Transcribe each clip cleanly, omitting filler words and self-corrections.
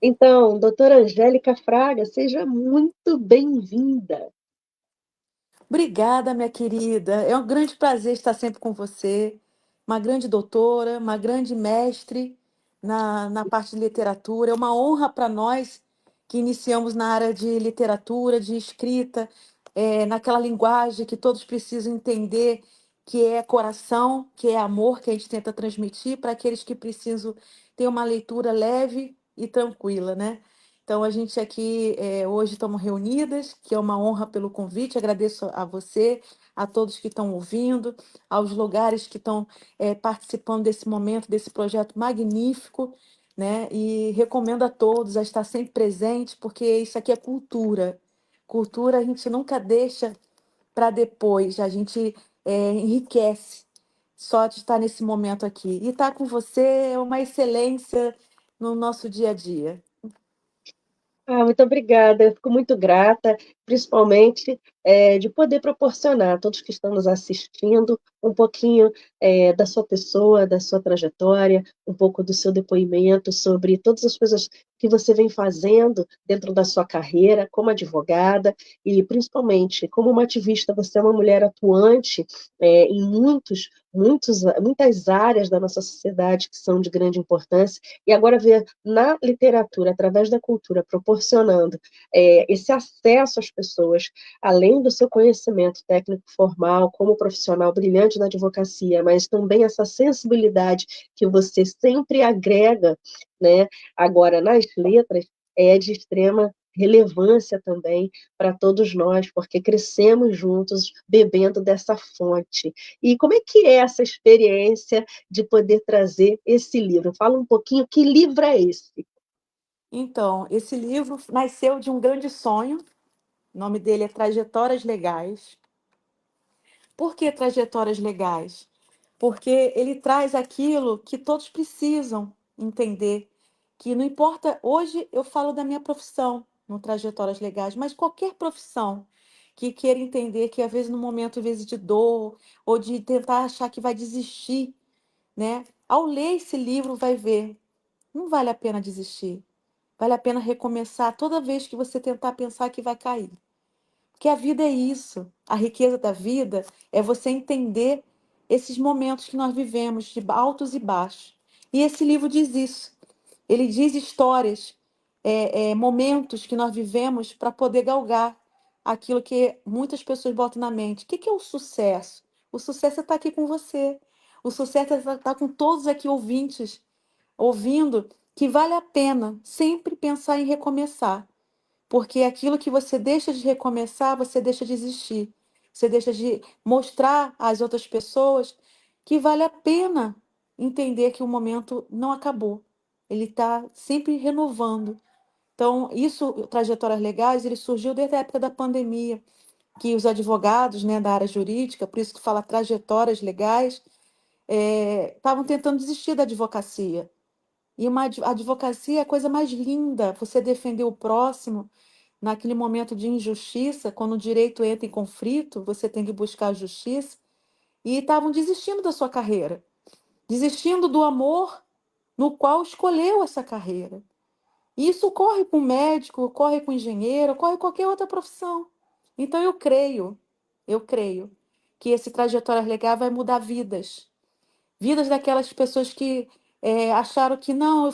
Então, doutora Angélica Fraga, seja muito bem-vinda. Obrigada, minha querida. É um grande prazer estar sempre com você. Uma grande doutora, uma grande mestre na parte de literatura. É uma honra para nós que iniciamos na área de literatura, de escrita, naquela linguagem que todos precisam entender, que é coração, que é amor, que a gente tenta transmitir para aqueles que precisam ter uma leitura leve e tranquila, né? Então, a gente aqui hoje estamos reunidas, que é uma honra pelo convite. Agradeço a você, a todos que estão ouvindo, aos lugares que estão participando desse momento, desse projeto magnífico, né? E recomendo a todos a estar sempre presente, porque isso aqui é cultura. Cultura a gente nunca deixa para depois, a gente enriquece só de estar nesse momento aqui. E estar com você é uma excelência no nosso dia a dia. Muito obrigada. Eu fico muito grata, principalmente de poder proporcionar a todos que estão nos assistindo um pouquinho da sua pessoa, da sua trajetória, um pouco do seu depoimento sobre todas as coisas que você vem fazendo dentro da sua carreira como advogada e, principalmente, como uma ativista. Você é uma mulher atuante em muitas áreas da nossa sociedade que são de grande importância. E agora ver na literatura, através da cultura, proporcionando esse acesso às pessoas, além do seu conhecimento técnico formal, como profissional brilhante da advocacia, mas também essa sensibilidade que você sempre agrega, né, agora nas letras, é de extrema relevância também para todos nós, porque crescemos juntos bebendo dessa fonte. E como é que é essa experiência de poder trazer esse livro? Fala um pouquinho, que livro é esse? Então, esse livro nasceu de um grande sonho. O nome dele é Trajetórias Legais. Por que Trajetórias Legais? Porque ele traz aquilo que todos precisam entender, que não importa, hoje eu falo da minha profissão, no Trajetórias Legais, mas qualquer profissão que queira entender que às vezes no momento, às vezes de dor, ou de tentar achar que vai desistir, né? Ao ler esse livro vai ver, não vale a pena desistir. Vale a pena recomeçar toda vez que você tentar pensar que vai cair. Porque a vida é isso. A riqueza da vida é você entender esses momentos que nós vivemos, de altos e baixos. E esse livro diz isso. Ele diz histórias, momentos que nós vivemos para poder galgar aquilo que muitas pessoas botam na mente. O que é o sucesso? O sucesso é estar aqui com você. O sucesso é estar com todos aqui ouvintes, ouvindo que vale a pena sempre pensar em recomeçar. Porque aquilo que você deixa de recomeçar, você deixa de existir. Você deixa de mostrar às outras pessoas que vale a pena entender que o momento não acabou. Ele está sempre renovando. Então, isso, Trajetórias Legais, ele surgiu desde a época da pandemia, que os advogados, né, da área jurídica, por isso que fala trajetórias legais, estavam tentando desistir da advocacia. E uma advocacia é a coisa mais linda, você defender o próximo naquele momento de injustiça, quando o direito entra em conflito, você tem que buscar a justiça, e estavam desistindo da sua carreira, desistindo do amor no qual escolheu essa carreira. E isso ocorre com médico, ocorre com engenheiro, ocorre com qualquer outra profissão. Então eu creio que esse trajetória legal vai mudar vidas. Vidas daquelas pessoas que acharam que não,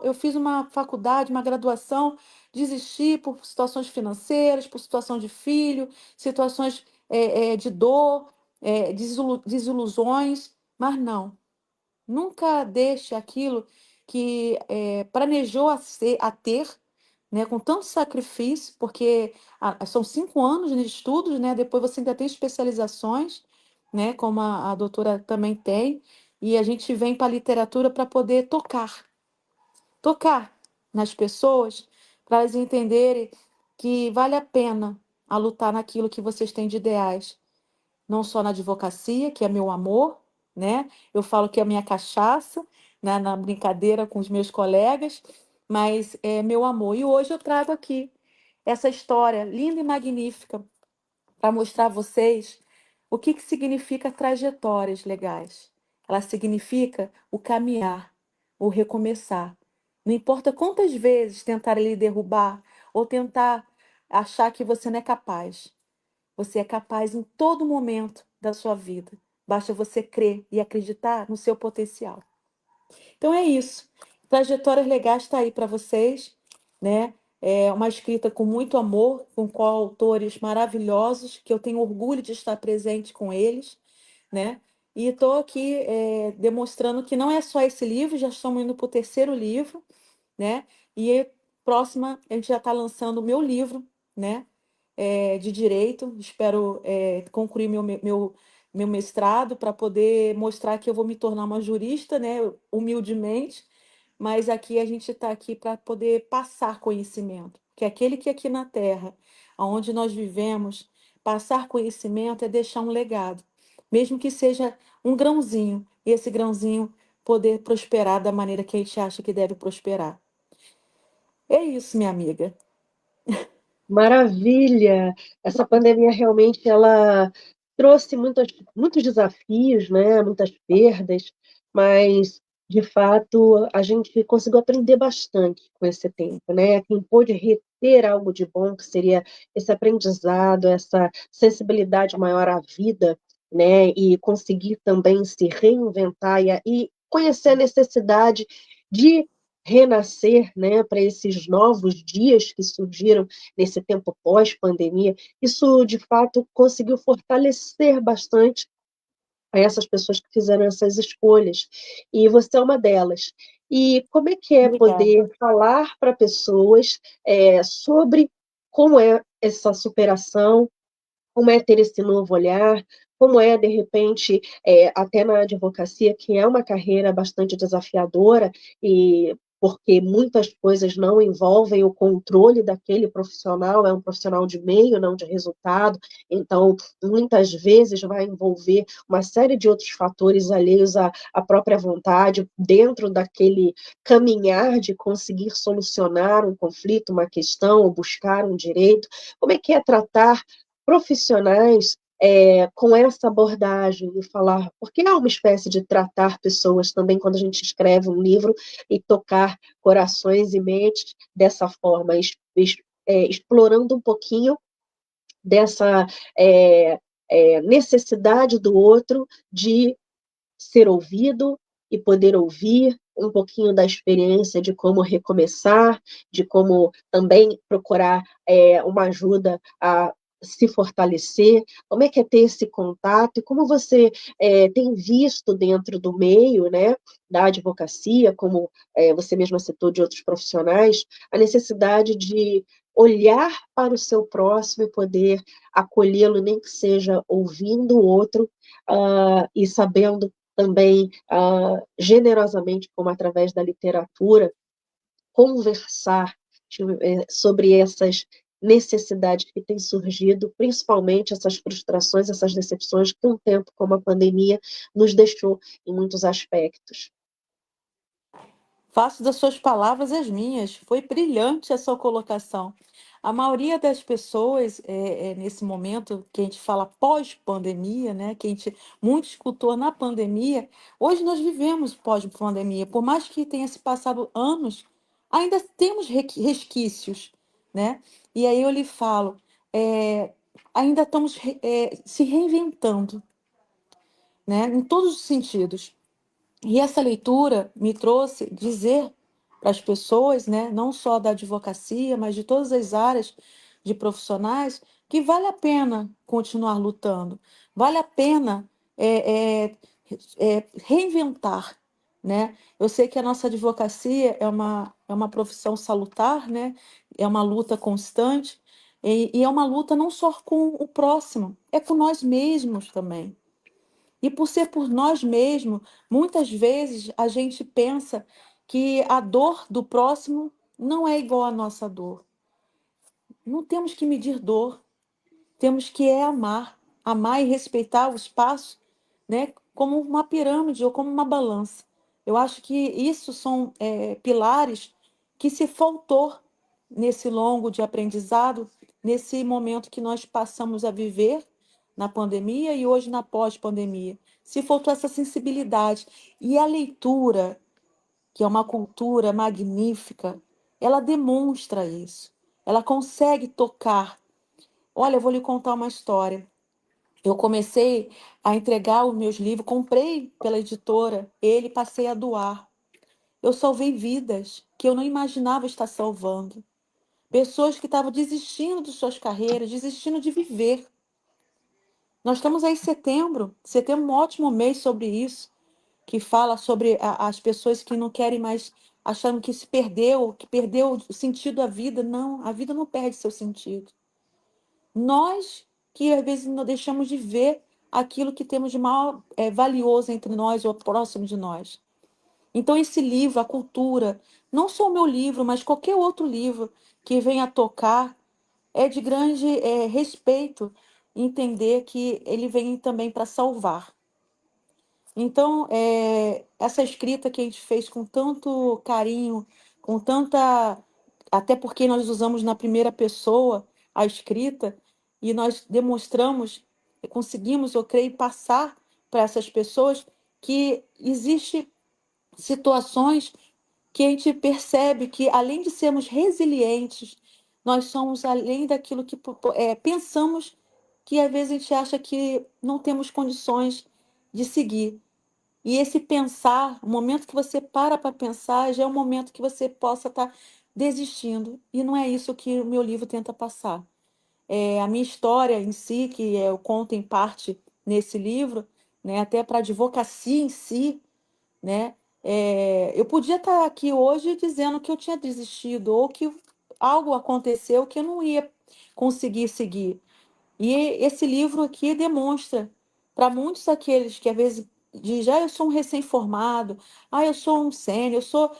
eu fiz uma faculdade, uma graduação, desisti por situações financeiras, por situação de filho, situações de dor, desilusões, mas não. Nunca deixe aquilo que planejou a ter, né, com tanto sacrifício, porque são 5 anos de estudos, né, depois você ainda tem especializações, né, como a doutora também tem, e a gente vem para a literatura para poder tocar nas pessoas, para elas entenderem que vale a pena a lutar naquilo que vocês têm de ideais, não só na advocacia, que é meu amor, né? Eu falo que é a minha cachaça, né, na brincadeira com os meus colegas, mas é meu amor. E hoje eu trago aqui essa história linda e magnífica para mostrar a vocês o que significa trajetórias legais. Ela significa o caminhar, o recomeçar. Não importa quantas vezes tentarem lhe derrubar ou tentar achar que você não é capaz. Você é capaz em todo momento da sua vida. Basta você crer e acreditar no seu potencial. Então é isso. Trajetórias Legais está aí para vocês, né? É uma escrita com muito amor, com coautores maravilhosos, que eu tenho orgulho de estar presente com eles, né? E estou aqui demonstrando que não é só esse livro, já estamos indo para o terceiro livro, né? E próxima a gente já está lançando o meu livro, né? De direito. Espero concluir meu mestrado para poder mostrar que eu vou me tornar uma jurista, né? Humildemente, mas aqui a gente está aqui para poder passar conhecimento, que aquele que aqui na Terra, onde nós vivemos, passar conhecimento é deixar um legado, mesmo que seja um grãozinho, e esse grãozinho poder prosperar da maneira que a gente acha que deve prosperar. É isso, minha amiga. Maravilha! Essa pandemia realmente ela trouxe muitos desafios, né? Muitas perdas, mas de fato a gente conseguiu aprender bastante com esse tempo, né? Quem pôde reter algo de bom, que seria esse aprendizado, essa sensibilidade maior à vida, né? E conseguir também se reinventar e conhecer a necessidade de renascer, né, para esses novos dias que surgiram nesse tempo pós-pandemia, isso de fato conseguiu fortalecer bastante a essas pessoas que fizeram essas escolhas. E você é uma delas. E como é que é Obrigada. poder falar para pessoas sobre como é essa superação, como é ter esse novo olhar, como é, de repente, até na advocacia, que é uma carreira bastante desafiadora, e porque muitas coisas não envolvem o controle daquele profissional, é um profissional de meio, não de resultado, então, muitas vezes vai envolver uma série de outros fatores alheios à própria vontade, dentro daquele caminhar de conseguir solucionar um conflito, uma questão, ou buscar um direito. Como é que é tratar profissionais com essa abordagem e falar, porque é uma espécie de tratar pessoas também quando a gente escreve um livro e tocar corações e mentes dessa forma, explorando um pouquinho dessa é, necessidade do outro de ser ouvido e poder ouvir um pouquinho da experiência de como recomeçar, de como também procurar uma ajuda a se fortalecer, como é que é ter esse contato e como você tem visto dentro do meio, né, da advocacia, como você mesma citou de outros profissionais, a necessidade de olhar para o seu próximo e poder acolhê-lo, nem que seja ouvindo o outro e sabendo também generosamente, como através da literatura, conversar sobre essas necessidades que têm surgido, principalmente essas frustrações, essas decepções que um tempo como a pandemia nos deixou em muitos aspectos. Faço das suas palavras as minhas. Foi brilhante a sua colocação. A maioria das pessoas, nesse momento que a gente fala pós-pandemia, né, que a gente muito escutou na pandemia, hoje nós vivemos pós-pandemia. Por mais que tenha se passado anos, ainda temos resquícios, né? E aí eu lhe falo, ainda estamos se reinventando, né, em todos os sentidos. E essa leitura me trouxe dizer para as pessoas, né, não só da advocacia, mas de todas as áreas de profissionais, que vale a pena continuar lutando, vale a pena reinventar, né? Eu sei que a nossa advocacia é uma profissão salutar, né? É uma luta constante, e é uma luta não só com o próximo, é com nós mesmos também. E por ser por nós mesmos, muitas vezes a gente pensa que a dor do próximo não é igual à nossa dor. Não temos que medir dor, temos que amar, amar e respeitar o espaço, né, como uma pirâmide ou como uma balança. Eu acho que isso são pilares que se faltou nesse longo de aprendizado, nesse momento que nós passamos a viver na pandemia e hoje na pós-pandemia. Se faltou essa sensibilidade. E a leitura, que é uma cultura magnífica, ela demonstra isso. Ela consegue tocar. Olha, eu vou lhe contar uma história. Eu comecei a entregar os meus livros, comprei pela editora, ele passei a doar. Eu salvei vidas que eu não imaginava estar salvando. Pessoas que estavam desistindo de suas carreiras, desistindo de viver. Nós estamos aí em setembro. Setembro é um ótimo mês sobre isso, que fala sobre as pessoas que não querem mais, achando que perdeu o sentido da vida. Não, a vida não perde seu sentido. Nós que às vezes não deixamos de ver aquilo que temos de maior valioso entre nós ou próximo de nós. Então, esse livro, a cultura, não só o meu livro, mas qualquer outro livro que venha tocar, é de grande respeito entender que ele vem também para salvar. Então, essa escrita que a gente fez com tanto carinho, com tanta. Até porque nós usamos na primeira pessoa a escrita, e nós demonstramos, conseguimos, eu creio, passar para essas pessoas que existe situações que a gente percebe que, além de sermos resilientes, nós somos além daquilo que pensamos, que às vezes a gente acha que não temos condições de seguir. E esse pensar, o momento que você para pensar, já é um momento que você possa estar desistindo. E não é isso que o meu livro tenta passar. A minha história em si, que eu conto em parte nesse livro, né, até para a advocacia em si, né? Eu podia estar aqui hoje dizendo que eu tinha desistido ou que algo aconteceu que eu não ia conseguir seguir. E esse livro aqui demonstra para muitos aqueles que às vezes dizem, eu sou um recém-formado, eu sou um sênior, eu sou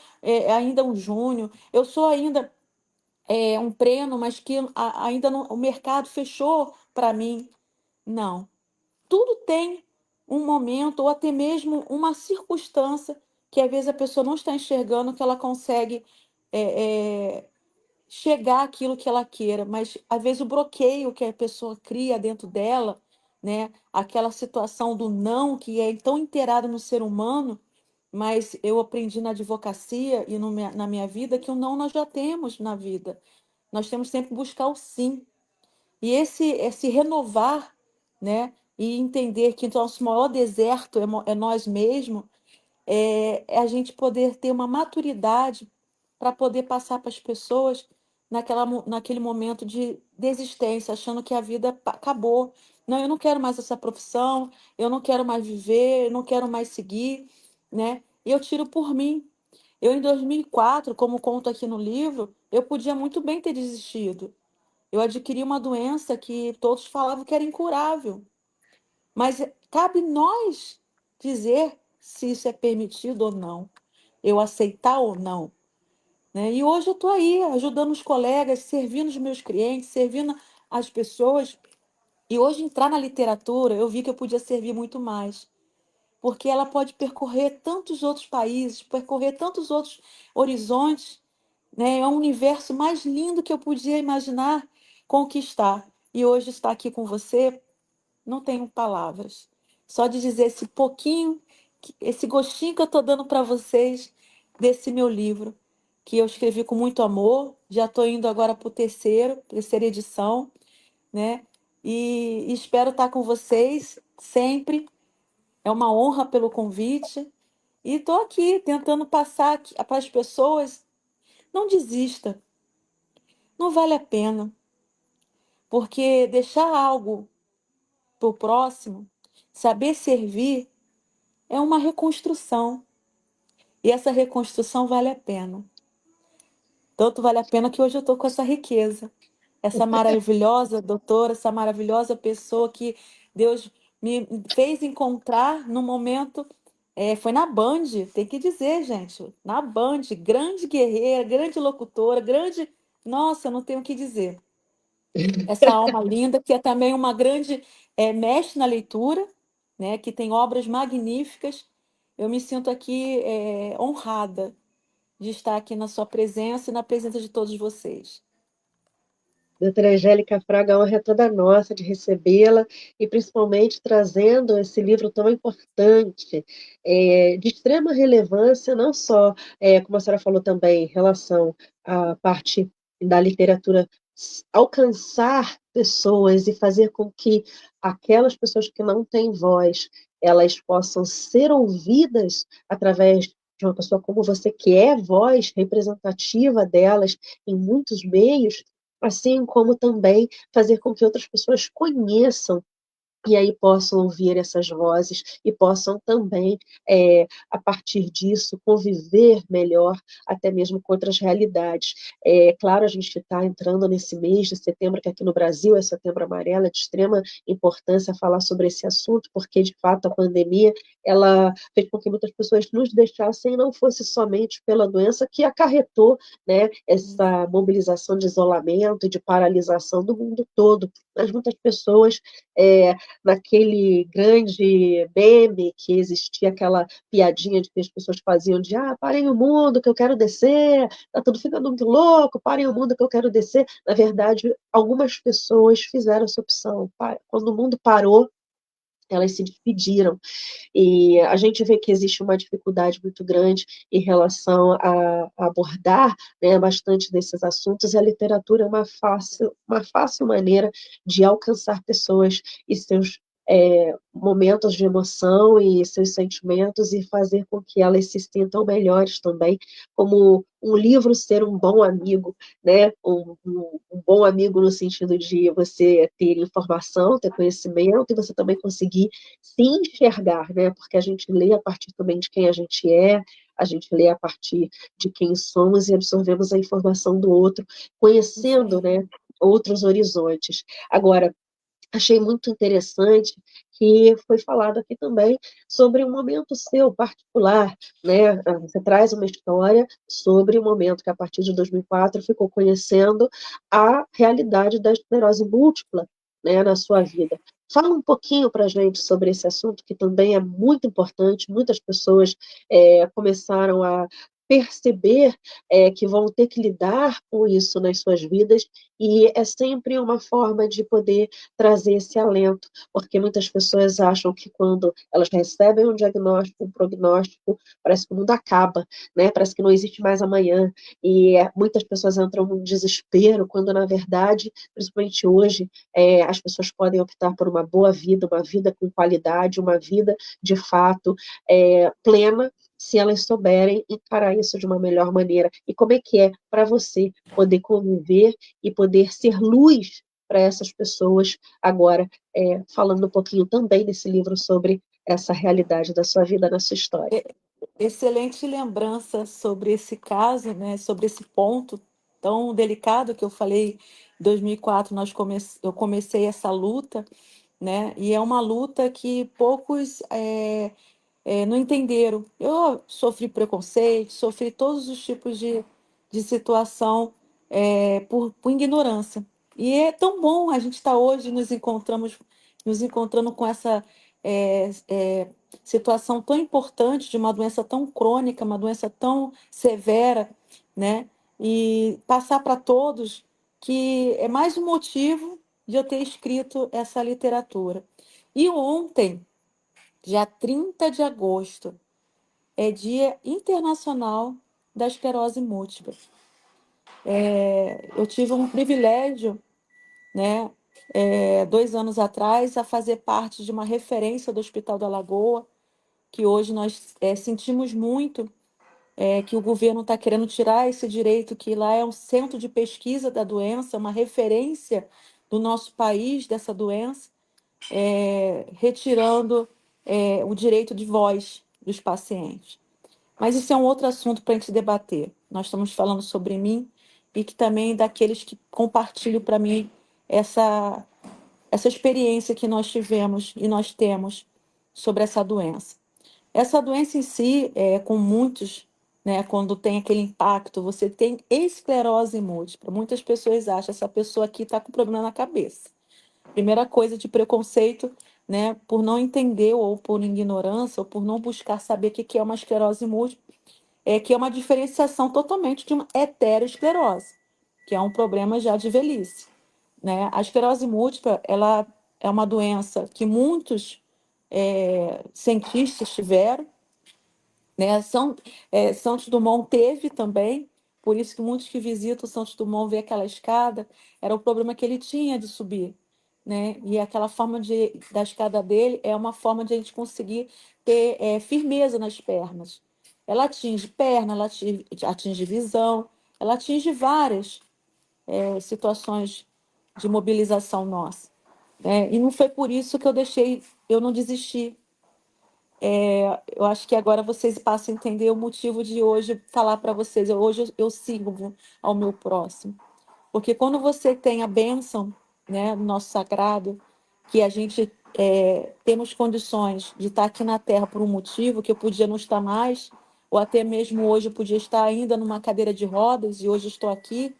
ainda um júnior, eu sou ainda um pleno, mas que ainda não, o mercado fechou para mim. Não. Tudo tem um momento ou até mesmo uma circunstância que às vezes a pessoa não está enxergando que ela consegue é, é, chegar àquilo que ela queira, mas às vezes o bloqueio que a pessoa cria dentro dela, né, aquela situação do não que é tão inteirada no ser humano, mas eu aprendi na advocacia e na minha vida que o não nós já temos na vida. Nós temos sempre que buscar o sim. E esse renovar, né, e entender que o nosso maior deserto é nós mesmos, é a gente poder ter uma maturidade para poder passar para as pessoas naquele momento de desistência, achando que a vida acabou. Não, eu não quero mais essa profissão, eu não quero mais viver, eu não quero mais seguir, né? E eu tiro por mim. Eu, em 2004, como conto aqui no livro, eu podia muito bem ter desistido. Eu adquiri uma doença que todos falavam que era incurável. Mas cabe nós dizer se isso é permitido ou não, eu aceitar ou não, né? E hoje eu estou aí ajudando os colegas, servindo os meus clientes, servindo as pessoas. E hoje entrar na literatura, eu vi que eu podia servir muito mais, porque ela pode percorrer tantos outros países, percorrer tantos outros horizontes, né? É um universo mais lindo que eu podia imaginar conquistar. E hoje estar aqui com você, não tenho palavras. Só de dizer esse pouquinho, esse gostinho que eu estou dando para vocês desse meu livro, que eu escrevi com muito amor. Já estou indo agora para o terceira edição, né? E espero estar com vocês sempre. É uma honra pelo convite. E estou aqui tentando passar para as pessoas. Não desista, não vale a pena, porque deixar algo para o próximo, saber servir, é uma reconstrução. E essa reconstrução vale a pena. Tanto vale a pena que hoje eu estou com essa riqueza. Essa maravilhosa doutora, essa maravilhosa pessoa que Deus me fez encontrar no momento. Foi na Band, tem que dizer, gente. Na Band, grande guerreira, grande locutora, grande. Nossa, não tenho o que dizer. Essa alma linda, que é também uma grande mestre na leitura, né, que tem obras magníficas. Eu me sinto aqui honrada de estar aqui na sua presença e na presença de todos vocês. Doutora Angélica Fraga, a honra é toda nossa de recebê-la e principalmente trazendo esse livro tão importante, de extrema relevância, não só, como a senhora falou também, em relação à parte da literatura alcançar pessoas e fazer com que aquelas pessoas que não têm voz, elas possam ser ouvidas através de uma pessoa como você, que é voz representativa delas em muitos meios, assim como também fazer com que outras pessoas conheçam e aí possam ouvir essas vozes e possam também, a partir disso, conviver melhor, até mesmo com outras realidades. É claro, a gente está entrando nesse mês de setembro, que aqui no Brasil é setembro amarelo, é de extrema importância falar sobre esse assunto, porque, de fato, a pandemia, ela fez com que muitas pessoas nos deixassem, não fosse somente pela doença que acarretou, né, essa mobilização de isolamento e de paralisação do mundo todo, mas muitas pessoas naquele grande meme que existia aquela piadinha de que as pessoas faziam de parem o mundo que eu quero descer, tá tudo ficando muito louco, parem o mundo que eu quero descer. Na verdade, algumas pessoas fizeram essa opção. Quando o mundo parou, elas se despediram. E a gente vê que existe uma dificuldade muito grande em relação a abordar, né, bastante desses assuntos, e a literatura é uma fácil maneira de alcançar pessoas e seus momentos de emoção e seus sentimentos e fazer com que elas se sintam melhores também, como um livro ser um bom amigo, né? Um bom amigo no sentido de você ter informação, ter conhecimento e você também conseguir se enxergar, né? Porque a gente lê a partir também de quem a gente lê a partir de quem somos e absorvemos a informação do outro, conhecendo, Sim. né, outros horizontes. Agora, achei muito interessante que foi falado aqui também sobre um momento seu particular, né? Você traz uma história sobre o momento que, a partir de 2004, ficou conhecendo a realidade da esclerose múltipla, né, na sua vida. Fala um pouquinho para a gente sobre esse assunto, que também é muito importante. Muitas pessoas começaram a perceber que vão ter que lidar com isso nas suas vidas, e é sempre uma forma de poder trazer esse alento, porque muitas pessoas acham que quando elas recebem um diagnóstico, um prognóstico, parece que o mundo acaba, né? Parece que não existe mais amanhã, e muitas pessoas entram num desespero, quando na verdade, principalmente hoje, as pessoas podem optar por uma boa vida, uma vida com qualidade, uma vida de fato plena, se elas souberem encarar isso de uma melhor maneira. E como é que é para você poder conviver e poder ser luz para essas pessoas agora, falando um pouquinho também desse livro sobre essa realidade da sua vida, na sua história. Excelente lembrança sobre esse caso, né, sobre esse ponto tão delicado que eu falei. Em 2004 eu comecei essa luta, né, e é uma luta que poucos não entenderam. Eu sofri preconceito, sofri todos os tipos de situação por ignorância. E é tão bom a gente estar hoje nos encontrando com essa situação tão importante de uma doença tão crônica, uma doença tão severa, né? E passar para todos que é mais um motivo de eu ter escrito essa literatura. E ontem, dia 30 de agosto, é Dia Internacional da Esclerose Múltipla. Eu tive um privilégio, né, 2 anos atrás, a fazer parte de uma referência do Hospital da Lagoa, que hoje nós sentimos muito que o governo está querendo tirar esse direito, que lá é um centro de pesquisa da doença, uma referência do nosso país dessa doença, retirando o direito de voz dos pacientes. Mas isso é um outro assunto para a gente debater. Nós estamos falando sobre mim e que também daqueles que compartilham para mim essa, essa experiência que nós tivemos e nós temos sobre essa doença. Essa doença em si, com muitos, né, quando tem aquele impacto, você tem esclerose múltipla. Muitas pessoas acham que essa pessoa aqui está com problema na cabeça. Primeira coisa de preconceito, né, por não entender ou por ignorância ou por não buscar saber o que é uma esclerose múltipla, é que é uma diferenciação totalmente de uma heteroesclerose, que é um problema já de velhice. né? A esclerose múltipla, ela é uma doença que muitos cientistas tiveram, né? Santos Dumont teve também, por isso que muitos que visitam Santos Dumont vê aquela escada, era o problema que ele tinha de subir, né? E aquela forma da escada dele é uma forma de a gente conseguir ter firmeza nas pernas. Ela atinge perna, ela atinge visão, ela atinge várias situações de mobilização nossa, né? E não foi por isso que eu não desisti. Eu acho que agora vocês passam a entender o motivo de hoje falar para vocês. Hoje eu sigo ao meu próximo. Porque quando você tem a bênção, né, do nosso sagrado, que a gente temos condições de estar aqui na Terra por um motivo, que eu podia não estar mais, ou até mesmo hoje eu podia estar ainda numa cadeira de rodas e hoje estou aqui,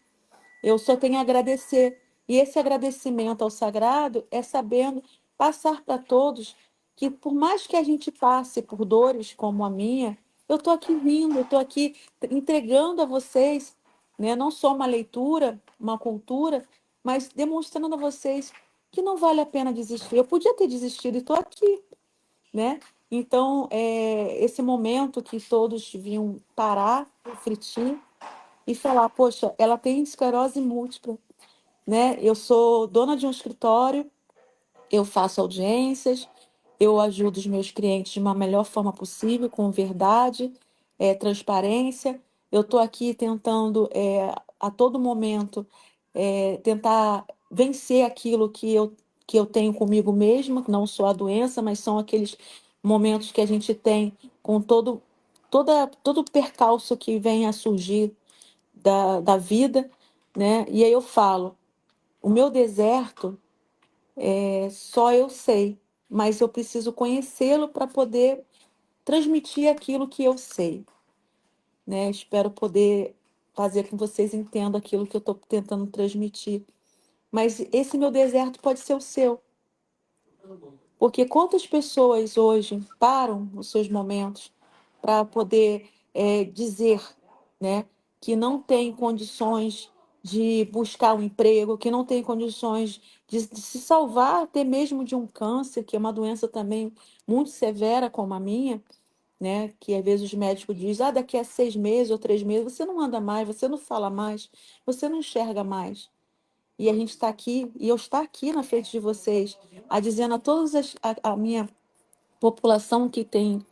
eu só tenho a agradecer. E esse agradecimento ao sagrado é sabendo passar para todos que, por mais que a gente passe por dores como a minha, eu estou aqui rindo, eu estou aqui entregando a vocês, né, não só uma leitura, uma cultura, mas demonstrando a vocês que não vale a pena desistir. Eu podia ter desistido e estou aqui, né? Então, esse momento que todos deviam parar, refletir e falar, poxa, ela tem esclerose múltipla, né? Eu sou dona de um escritório, eu faço audiências, eu ajudo os meus clientes de uma melhor forma possível, com verdade, transparência. Eu estou aqui tentando, a todo momento, tentar vencer aquilo que eu tenho comigo mesma, que não sou a doença, mas são aqueles momentos que a gente tem com todo o percalço que vem a surgir da vida, né? E aí eu falo, o meu deserto só eu sei, mas eu preciso conhecê-lo para poder transmitir aquilo que eu sei, né? Espero poder fazer com que vocês entendam aquilo que eu estou tentando transmitir. Mas esse meu deserto pode ser o seu. Porque quantas pessoas hoje param nos seus momentos para poder dizer, né, que não tem condições de buscar um emprego, que não tem condições de se salvar até mesmo de um câncer, que é uma doença também muito severa como a minha, né, que às vezes os médicos dizem, daqui a 6 meses ou 3 meses, você não anda mais, você não fala mais, você não enxerga mais. E a gente está aqui, e eu estou aqui na frente de vocês, a dizendo a todas a minha população que tem,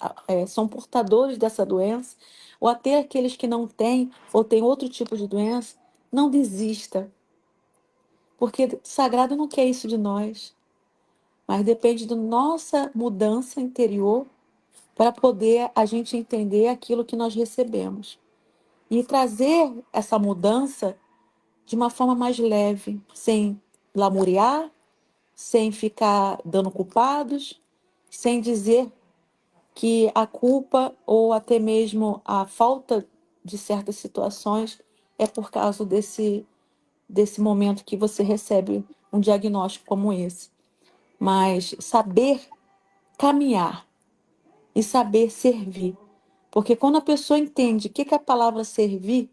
são portadores dessa doença, ou até aqueles que não têm, ou têm outro tipo de doença, não desista. Porque o sagrado não quer isso de nós, mas depende da nossa mudança interior para poder a gente entender aquilo que nós recebemos. E trazer essa mudança de uma forma mais leve, sem lamuriar, sem ficar dando culpados, sem dizer que a culpa ou até mesmo a falta de certas situações é por causa desse momento que você recebe um diagnóstico como esse. Mas saber caminhar e saber servir. Porque quando a pessoa entende o que é a palavra servir,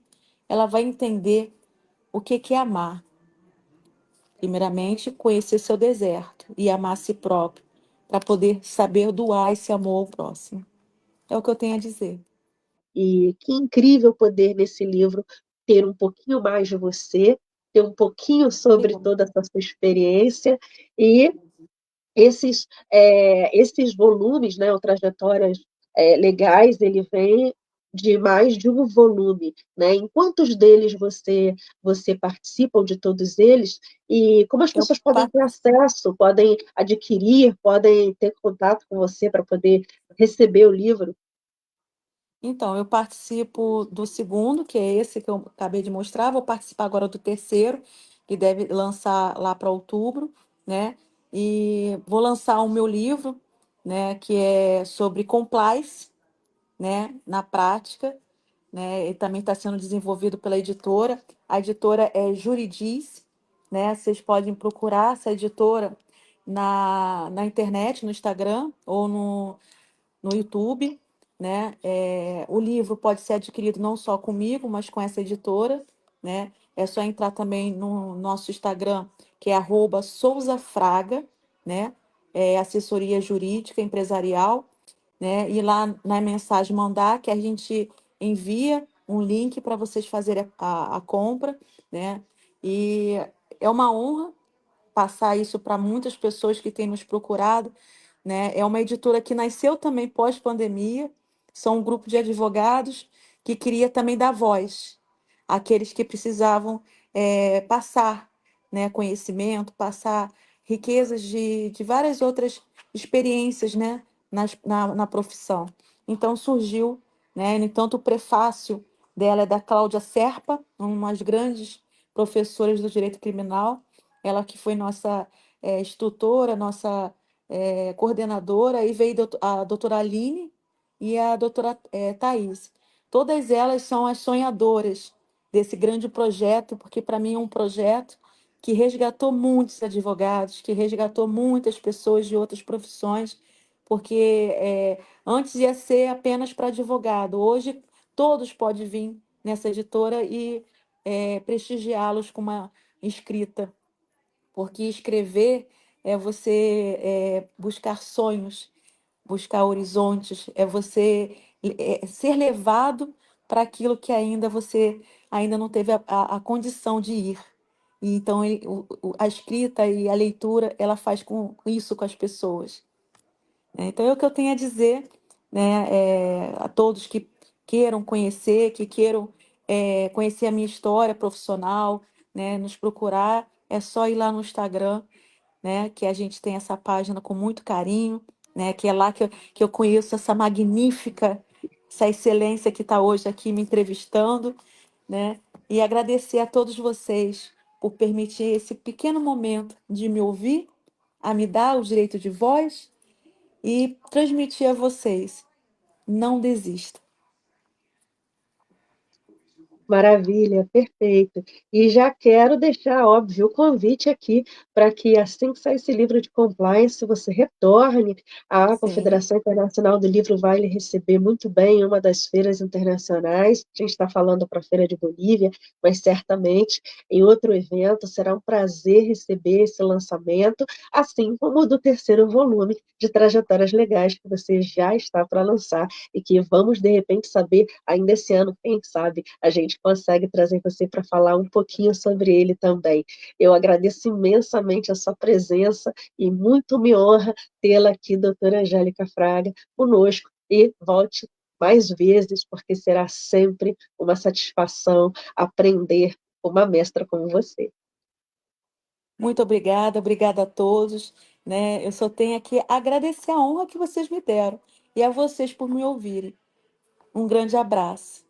ela vai entender o que é amar. Primeiramente, conhecer seu deserto e amar a si próprio, para poder saber doar esse amor ao próximo. É o que eu tenho a dizer. E que incrível poder nesse livro ter um pouquinho mais de você, ter um pouquinho sobre Obrigada. toda essa sua experiência e esses volumes, né, o Trajetórias Legais, ele vem de mais de um volume, né? Em quantos deles você participa, ou de todos eles, e como as Eu pessoas podem ter acesso, podem adquirir, podem ter contato com você para poder receber o livro? Então, eu participo do segundo, que é esse que eu acabei de mostrar. Vou participar agora do terceiro, que deve lançar lá para outubro, né? E vou lançar o meu livro, né? Que é sobre compliance, né? Na prática, né? Ele também está sendo desenvolvido pela editora. A editora é Juridis, né? Vocês podem procurar essa editora na internet, no Instagram ou no YouTube, né? O livro pode ser adquirido não só comigo, mas com essa editora, né? É só entrar também no nosso Instagram, que é @souzafraga, né? É assessoria jurídica empresarial, né? E lá na mensagem mandar que a gente envia um link para vocês fazerem a compra, né? E é uma honra passar isso para muitas pessoas que têm nos procurado, né? É uma editora que nasceu também pós-pandemia, são um grupo de advogados que queria também dar voz àqueles que precisavam passar, né, conhecimento, passar riquezas de várias outras experiências, né, na profissão. Então surgiu, né, no entanto, o prefácio dela é da Cláudia Serpa, uma das grandes professoras do direito criminal, ela que foi nossa instrutora, nossa coordenadora, e veio a doutora Aline e a doutora Thais. Todas elas são as sonhadoras desse grande projeto, porque para mim é um projeto que resgatou muitos advogados, que resgatou muitas pessoas de outras profissões, porque antes ia ser apenas para advogado, hoje todos podem vir nessa editora e prestigiá-los com uma escrita, porque escrever é você buscar sonhos, buscar horizontes, é você ser levado para aquilo que ainda você ainda não teve a condição de ir. E então a escrita e a leitura ela faz com isso com as pessoas, né? Então é o que eu tenho a dizer, né, a todos que queiram conhecer, que queiram conhecer a minha história profissional, né, nos procurar, é só ir lá no Instagram, né, que a gente tem essa página com muito carinho, né, que é lá que eu conheço essa magnífica, essa excelência que está hoje aqui me entrevistando, né, e agradecer a todos vocês por permitir esse pequeno momento de me ouvir, a me dar o direito de voz e transmitir a vocês: não desista. Maravilha, perfeito. E já quero deixar, óbvio, o convite aqui para que, assim que sair esse livro de compliance, você retorne. A Sim, Confederação Internacional do Livro vai lhe receber muito bem em uma das feiras internacionais. A gente está falando para a Feira de Bolívia, mas certamente em outro evento será um prazer receber esse lançamento, assim como o do terceiro volume de Trajetórias Legais, que você já está para lançar e que vamos, de repente, saber ainda esse ano, quem sabe, a gente consegue trazer você para falar um pouquinho sobre ele também. Eu agradeço imensamente a sua presença e muito me honra tê-la aqui, doutora Angélica Fraga, conosco, e volte mais vezes, porque será sempre uma satisfação aprender com uma mestra como você. muito obrigada, obrigada a todos, né? Eu só tenho aqui agradecer a honra que vocês me deram e a vocês por me ouvirem. Um grande abraço.